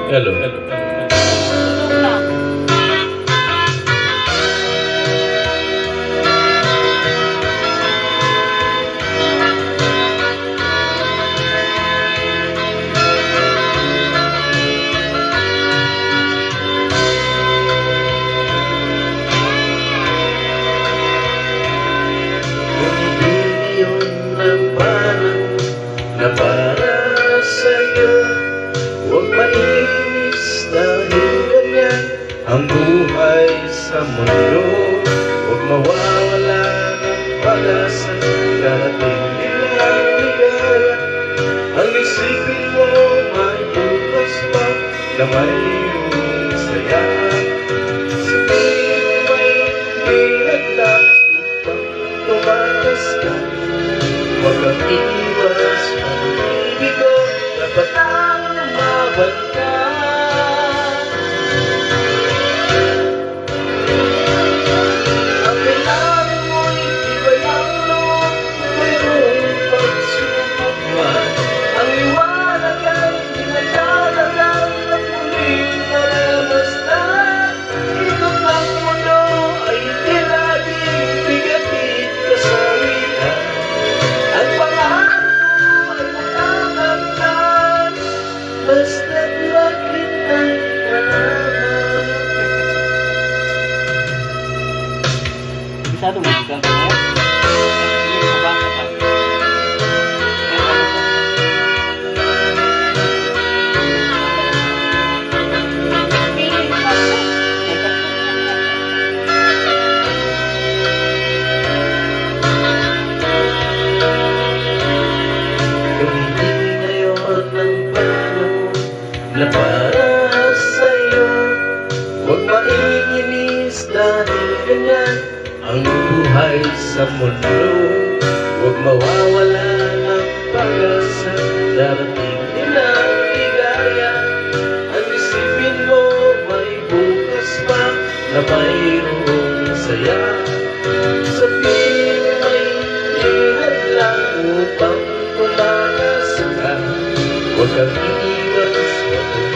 Hello. Na para sa'yo, huwag mainis dahil ganyan ang buhay sa mundo. Huwag mawawala ng pag-asa, darating din ang ligaya. Ang isipin mo may bukas pa na mayroong saya. Sabihin may pinaglas upang tumakas ka. Huwag kang iwas, pag-ibig ko, dapat ang umabot ka. Ang kailangan mo'y iba'y ang loob, mayroong pagsubok man. Ang liwanag ay dinadalagal at muling maramasdan. Ikot ang mundo ay hindi laging bigatin kasawitan. Ang pangarap ko ay makakaptan, basta't bakit ay kalaman. Bisa tuh musikan kan ya? Ini bisa banget kan? Gamitin ngayon ang panahon na para sa'yo. Huwag maiinis dahil ganyan ang buhay sa mundo. Huwag mawawala ng pag-asa, darating din ang ligaya. Ang isipin mo may bukas pa na mayroong saya. Sabihin may lihat lang upang tumakas ka. Huwag kang iiwas, huwag kang